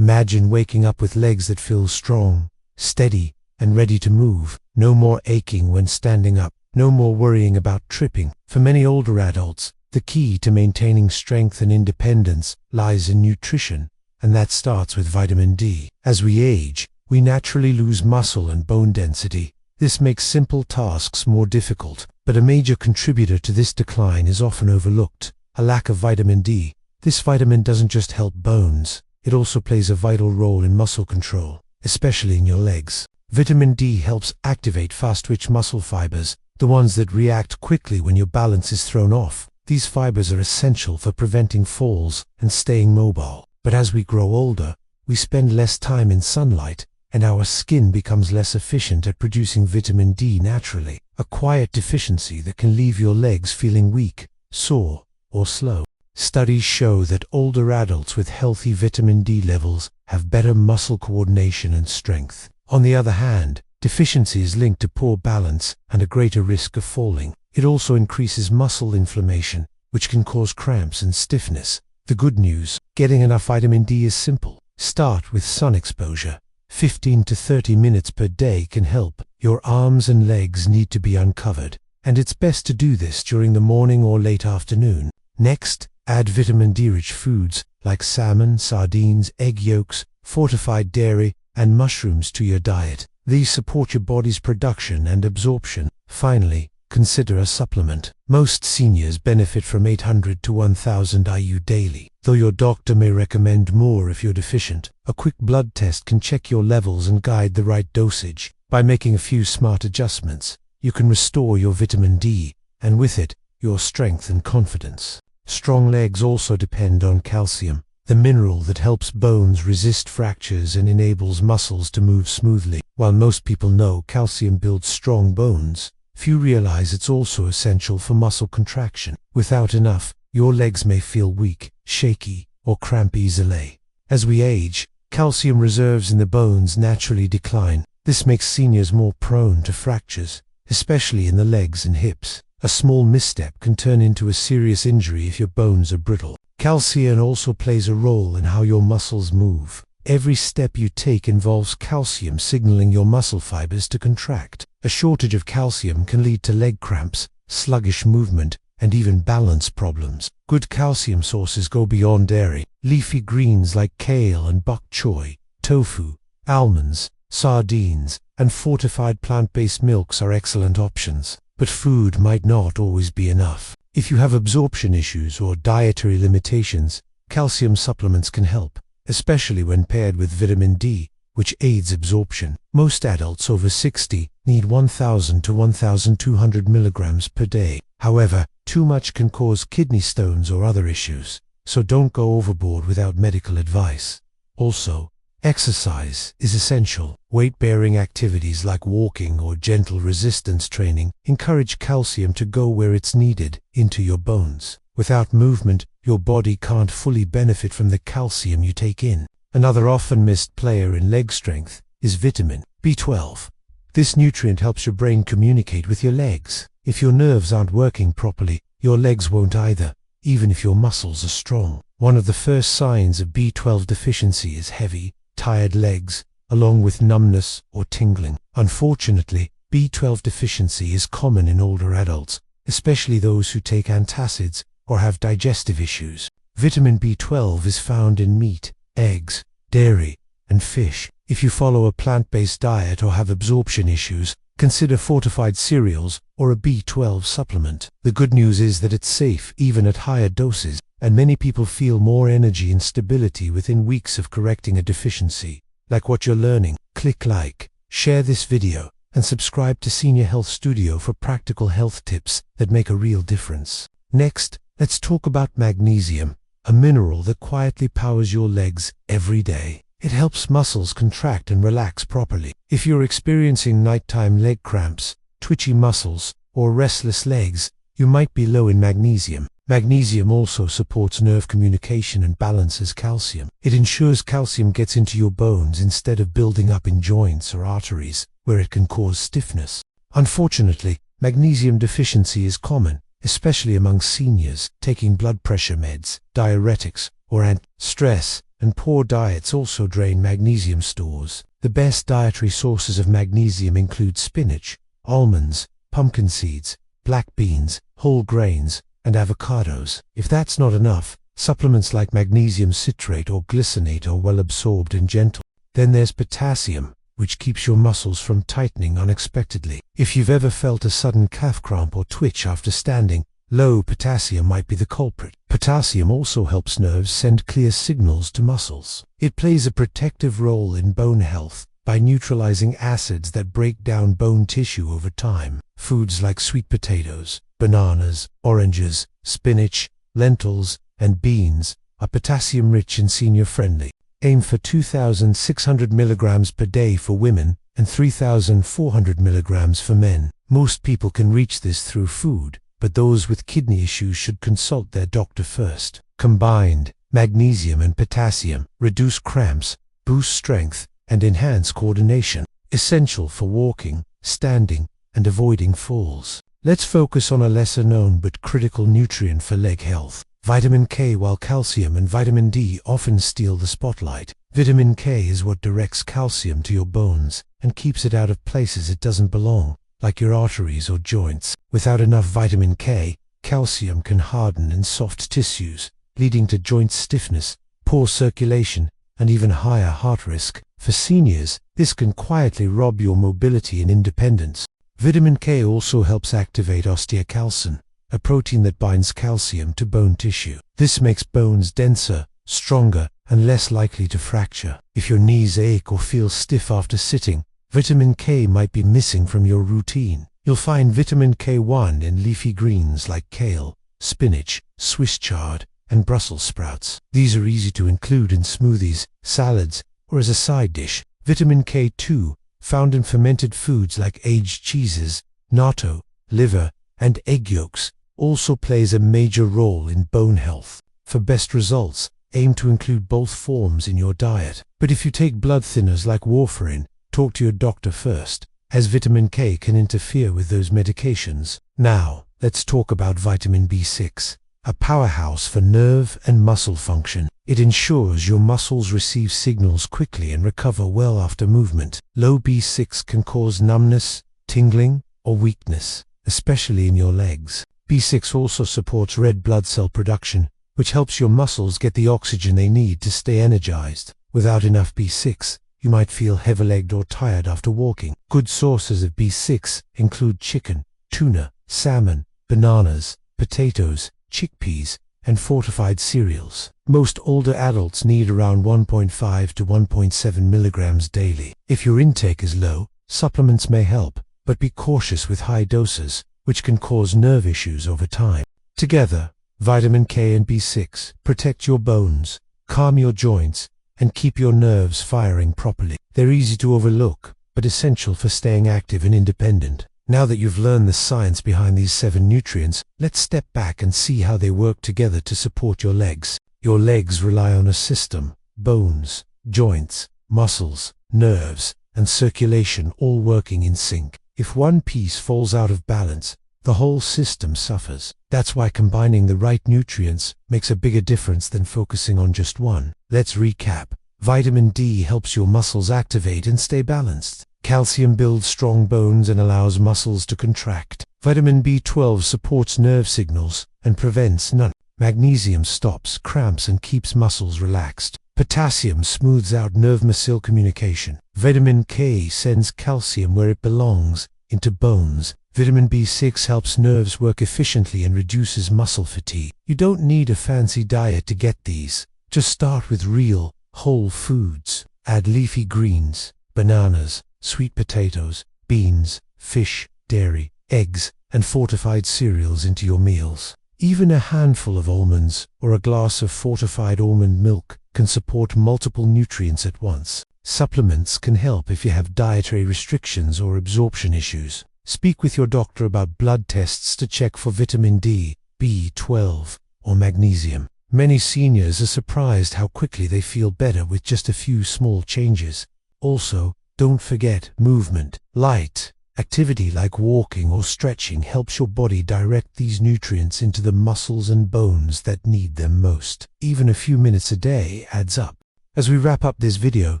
Imagine waking up with legs that feel strong, steady, and ready to move. No more aching when standing up. No more worrying about tripping. For many older adults, the key to maintaining strength and independence lies in nutrition, and that starts with vitamin D. As we age, we naturally lose muscle and bone density. This makes simple tasks more difficult, but a major contributor to this decline is often overlooked: a lack of vitamin D. This vitamin doesn't just help bones, it also plays a vital role in muscle control, especially in your legs. Vitamin D helps activate fast-twitch muscle fibers, the ones that react quickly when your balance is thrown off. These fibers are essential for preventing falls and staying mobile. But as we grow older, we spend less time in sunlight, and our skin becomes less efficient at producing vitamin D naturally. A quiet deficiency that can leave your legs feeling weak, sore, or slow. Studies show that older adults with healthy vitamin D levels have better muscle coordination and strength. On the other hand, deficiency is linked to poor balance and a greater risk of falling. It also increases muscle inflammation, which can cause cramps and stiffness. The good news: getting enough vitamin D is simple. Start with sun exposure. 15 to 30 minutes per day can help. Your arms and legs need to be uncovered, and it's best to do this during the morning or late afternoon. Next, add vitamin D-rich foods like salmon, sardines, egg yolks, fortified dairy, and mushrooms to your diet. These support your body's production and absorption. Finally, consider a supplement. Most seniors benefit from 800 to 1000 IU daily, though your doctor may recommend more if you're deficient. A quick blood test can check your levels and guide the right dosage. By making a few smart adjustments, you can restore your vitamin D, and with it, your strength and confidence. Strong legs also depend on calcium, the mineral that helps bones resist fractures and enables muscles to move smoothly. While most people know calcium builds strong bones, few realize it's also essential for muscle contraction. Without enough, your legs may feel weak, shaky, or cramp easily. As we age, calcium reserves in the bones naturally decline. This makes seniors more prone to fractures, especially in the legs and hips. A small misstep can turn into a serious injury if your bones are brittle. Calcium also plays a role in how your muscles move. Every step you take involves calcium signaling your muscle fibers to contract. A shortage of calcium can lead to leg cramps, sluggish movement, and even balance problems. Good calcium sources go beyond dairy. Leafy greens like kale and bok choy, tofu, almonds, sardines, and fortified plant-based milks are excellent options. But food might not always be enough. If you have absorption issues or dietary limitations, calcium supplements can help, especially when paired with vitamin D, which aids absorption. Most adults over 60 need 1000 to 1200 milligrams per day. However, too much can cause kidney stones or other issues, so don't go overboard without medical advice. Also, exercise is essential. Weight-bearing activities like walking or gentle resistance training encourage calcium to go where it's needed, into your bones. Without movement, your body can't fully benefit from the calcium you take in. Another often missed player in leg strength is vitamin B12. This nutrient helps your brain communicate with your legs. If your nerves aren't working properly, your legs won't either, even if your muscles are strong. One of the first signs of B12 deficiency is heavy, tired legs, along with numbness or tingling. Unfortunately, B12 deficiency is common in older adults, especially those who take antacids or have digestive issues. Vitamin B12 is found in meat, eggs, dairy, and fish. If you follow a plant-based diet or have absorption issues, consider fortified cereals or a B12 supplement. The good news is that it's safe even at higher doses, and many people feel more energy and stability within weeks of correcting a deficiency. Like what you're learning? Click like, share this video, and subscribe to Senior Health Studio for practical health tips that make a real difference. Next, let's talk about magnesium, a mineral that quietly powers your legs every day. It helps muscles contract and relax properly. If you're experiencing nighttime leg cramps, twitchy muscles, or restless legs, you might be low in magnesium. Magnesium also supports nerve communication and balances calcium. It ensures calcium gets into your bones instead of building up in joints or arteries, where it can cause stiffness. Unfortunately, magnesium deficiency is common, especially among seniors taking blood pressure meds, diuretics, or stress, and poor diets also drain magnesium stores. The best dietary sources of magnesium include spinach, almonds, pumpkin seeds, black beans, whole grains, and avocados. If that's not enough, supplements like magnesium citrate or glycinate are well absorbed and gentle. Then there's potassium, which keeps your muscles from tightening unexpectedly. If you've ever felt a sudden calf cramp or twitch after standing, low potassium might be the culprit. Potassium also helps nerves send clear signals to muscles. It plays a protective role in bone health by neutralizing acids that break down bone tissue over time. Foods like sweet potatoes, bananas, oranges, spinach, lentils, and beans are potassium-rich and senior-friendly. Aim for 2,600 milligrams per day for women and 3,400 milligrams for men. Most people can reach this through food, but those with kidney issues should consult their doctor first. Combined, magnesium and potassium reduce cramps, boost strength, and enhance coordination, essential for walking, standing, and avoiding falls. Let's focus on a lesser-known but critical nutrient for leg health. Vitamin K. While calcium and vitamin D often steal the spotlight, vitamin K is what directs calcium to your bones and keeps it out of places it doesn't belong, like your arteries or joints. Without enough vitamin K, calcium can harden in soft tissues, leading to joint stiffness, poor circulation, and even higher heart risk. For seniors, this can quietly rob your mobility and independence. Vitamin K also helps activate osteocalcin, a protein that binds calcium to bone tissue. This makes bones denser, stronger, and less likely to fracture. If your knees ache or feel stiff after sitting, vitamin K might be missing from your routine. You'll find vitamin K1 in leafy greens like kale, spinach, Swiss chard, and Brussels sprouts. These are easy to include in smoothies, salads, or as a side dish. Vitamin K2, found in fermented foods like aged cheeses, natto, liver, and egg yolks, also plays a major role in bone health. For best results, aim to include both forms in your diet. But if you take blood thinners like warfarin, talk to your doctor first, as vitamin K can interfere with those medications. Now, let's talk about vitamin B6, a powerhouse for nerve and muscle function. It ensures your muscles receive signals quickly and recover well after movement. Low B6 can cause numbness, tingling, or weakness, especially in your legs. B6 also supports red blood cell production, which helps your muscles get the oxygen they need to stay energized. Without enough B6, you might feel heavy-legged or tired after walking. Good sources of B6 include chicken, tuna, salmon, bananas, potatoes, chickpeas, and fortified cereals. Most older adults need around 1.5 to 1.7 milligrams daily. If your intake is low, supplements may help, but be cautious with high doses, which can cause nerve issues over time. Together, vitamin K and B6 protect your bones, calm your joints, and keep your nerves firing properly. They're easy to overlook, but essential for staying active and independent. Now that you've learned the science behind these 7 nutrients, let's step back and see how they work together to support your legs. Your legs rely on a system: bones, joints, muscles, nerves, and circulation all working in sync. If one piece falls out of balance, the whole system suffers. That's why combining the right nutrients makes a bigger difference than focusing on just one. Let's recap. Vitamin D helps your muscles activate and stay balanced. Calcium builds strong bones and allows muscles to contract. Vitamin B12 supports nerve signals and prevents numbness. Magnesium stops cramps and keeps muscles relaxed. Potassium smooths out nerve-muscle communication. Vitamin K sends calcium where it belongs, into bones. Vitamin B6 helps nerves work efficiently and reduces muscle fatigue. You don't need a fancy diet to get these. Just start with real, whole foods. Add leafy greens, bananas, sweet potatoes, beans, fish, dairy, eggs, and fortified cereals into your meals. Even a handful of almonds or a glass of fortified almond milk can support multiple nutrients at once. Supplements can help if you have dietary restrictions or absorption issues. Speak with your doctor about blood tests to check for vitamin D, B12, or magnesium. Many seniors are surprised how quickly they feel better with just a few small changes. Also, don't forget movement. Light, Activity like walking or stretching helps your body direct these nutrients into the muscles and bones that need them most. Even a few minutes a day adds up. As we wrap up this video,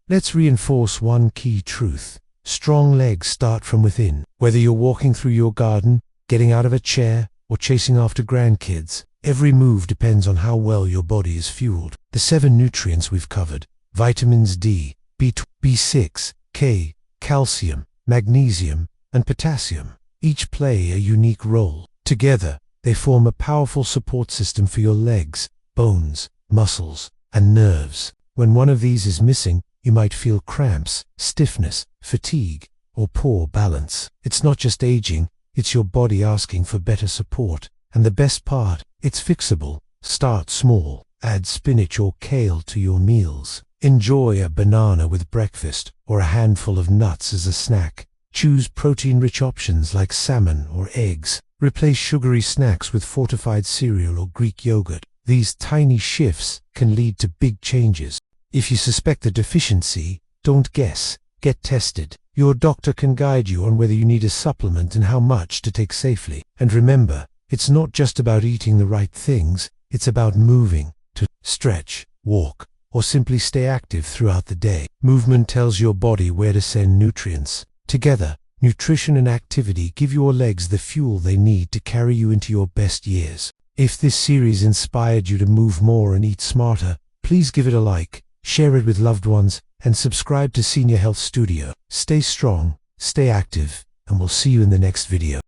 let's reinforce one key truth. Strong legs start from within. Whether you're walking through your garden, getting out of a chair, or chasing after grandkids, every move depends on how well your body is fueled. The 7 nutrients we've covered: vitamins D, B6, K, calcium, magnesium, and potassium, each play a unique role. Together, they form a powerful support system for your legs, bones, muscles, and nerves. When one of these is missing, you might feel cramps, stiffness, fatigue, or poor balance. It's not just aging, it's your body asking for better support. And the best part, it's fixable. Start small. Add spinach or kale to your meals. Enjoy a banana with breakfast or a handful of nuts as a snack. Choose protein-rich options like salmon or eggs. Replace sugary snacks with fortified cereal or Greek yogurt. These tiny shifts can lead to big changes. If you suspect a deficiency, don't guess. Get tested. Your doctor can guide you on whether you need a supplement and how much to take safely. And remember, it's not just about eating the right things, it's about moving, to stretch, walk, or simply stay active throughout the day. Movement tells your body where to send nutrients. Together, nutrition and activity give your legs the fuel they need to carry you into your best years. If this series inspired you to move more and eat smarter, please give it a like, share it with loved ones, and subscribe to Senior Health Studio. Stay strong, stay active, and we'll see you in the next video.